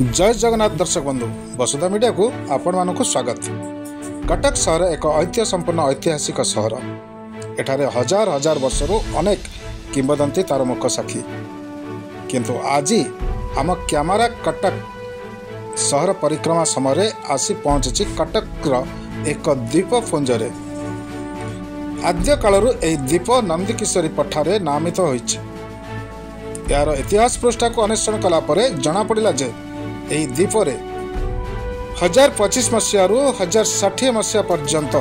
जय जगन्नाथ दर्शक बंधु वसुधा मीडिया को आपण मानक स्वागत। कटक सहर एक ऐतिह्य संपन्न ऐतिहासिक सहर। एठारे हजार हजार वर्षर अनेक किंवदंती तार मुख साक्षी। किंतु आज आम कैमरा कटक सहर परिक्रमा समय आसी पहुंची कटक एक द्वीप पुंजरे। आद्य कालरू यह द्वीप नंदीकिशोरी पठारे नामित होइछि। यार इतिहास पृष्ठा को अन्वेषण कलापर जना पड़ा जे यही द्वीपरे 1025 मसीह 1060 मसीहा पर्यंत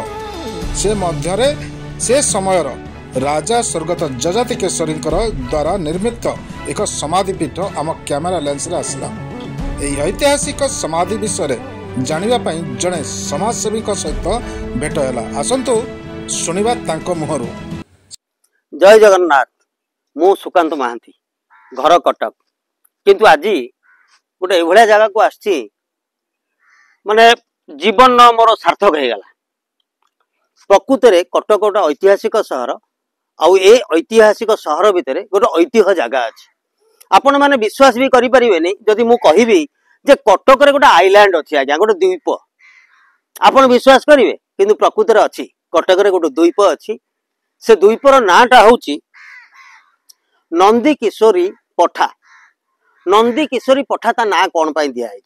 से समय राजा स्वर्गत जजाति केशरी द्वारा निर्मित एक समाधिपीठ आम कैमेरा लेंस रे आसला। यही ऐतिहासिक समाधि विषय जानापी जड़े समाजसेवी सहित भेट है। आसतु शुणा तांको मुहरु। जय जगन्नाथ। मु सुकांत महांती, घर कटक। किंतु आज गोटे एभलिया जगह को आसी माने जीवन मोर सार्थक हो गला। प्रकृत में कटक गोटे ऐतिहासिक सहर आउ ए ऐतिहासिक सहर भितर गोटे ऐतिह्य जगह अच्छे। आपण मैंने विश्वास भी करें जदि मु कहि जे कटक रे गोटे आईलैंड अच्छी आज्ञा गोटे द्वीप आपण विश्वास करेंगे किंतु प्रकृत में अच्छी कटक रे गोटे द्वीप अच्छी। से द्वीपर नाटा हूँ नंदीकिशोरी पठा। नंदीकिशोरी पठा ता ना कौन पाई दिया है?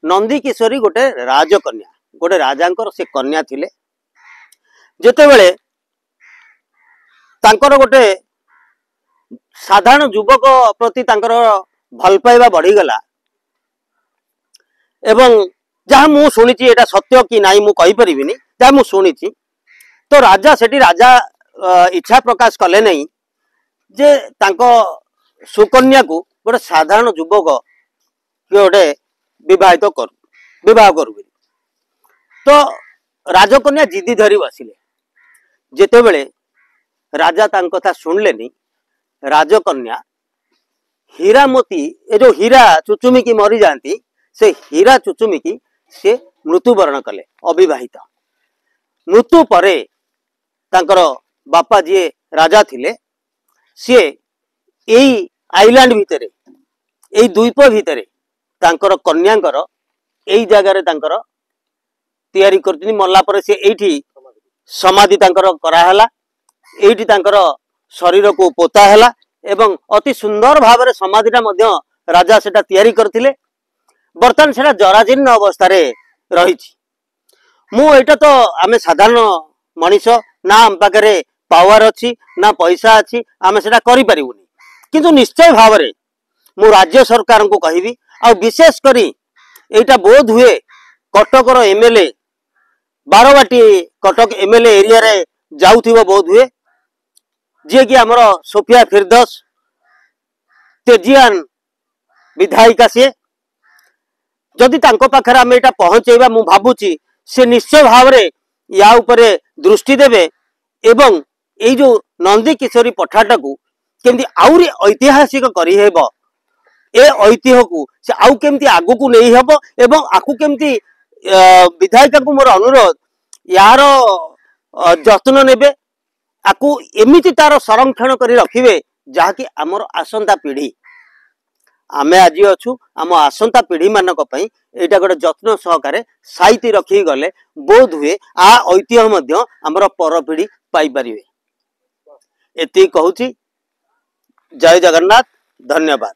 नंदीकिशोरी गोटे राजकन्या, गोटे राजांकर से कन्या थिले। जेते बेले तांकर गोटे साधारण युवक प्रति तांकर भल पाइबा बढ़ीगला। एवं जहाँ मु शुणी एटा सत्य कि नाई मु कहि परिबिनी, जहाँ मु शुणी तो राजा सेठी राजा इच्छा प्रकाश कले नहीं जे तांको सुकन्या को गोटे साधारण युवक गोटे विवाह करू। तो राजकन्या जिदी धरी बसिले। जेते बेले राजा तांको कथा सुनलेनी, राजकन्या हीरामती ए जो हीरा चुचुमिकी मरी जाती से हीरा चुचुमिकी से मृत्युवरण कले अविवाहित। मृत्यु परे तांकर बापा जी राजा थिले सी एई आइलैंड भितरे एई द्वीप भितरे तांकर कन्यांकर एई जगार तांकर तैयारी करथिनी। मरला परे से एठी समाधि तांकर कराहला। एठी तांकर शरीर को पोता हैला एवं अति सुंदर भाव समाधिटा मध्य राजा सेटा तैयारी करथिले। बर्तमान सेटा जराजीर्ण अवस्था रे रहिछि। मु एटा तो आमे साधारण मनीष ना आम पाखे पावर अच्छी ना पैसा अच्छी आमे सेटा करि परिबुनी। किंतु निश्चय भाव में मु राज्य सरकार को कहबी आ विशेष करी एटा बोध हुए कटकर MLA Barabati Cuttack MLA area रे जाउथिबो बोध हुए जे कि हमर सोफिया फिरदौस तेजियान विधायिका से जदि तांको पाखरे आमे एटा पहुंचेबा मु भाबुची से निश्चय भाव में या उपरे दृष्टि देवे एवं ए जो नंदीकिशोरी पठाटा को केमती आउरी ऐतिहासिक करी हेबो ए ऐतिह्य को से आउ केमती आगु को नहीं हेबो एवं आकु केमती विधायिका को मोर अनुरोध यार जत्न नेबे आकु एमिति तार संरक्षण करी रखिबे जहा कि हमर आसंता पीढ़ी आमे आज अच्छु आम आसंता पीढ़ी मानक पई एटा गोटे जत्न सहकारे साइती रखी गले बोध हुए आ ऐतिह्य मध्य हमर पर पीढ़ी पाई परिवे। एति कहूची। जय जगन्नाथ। धन्यवाद।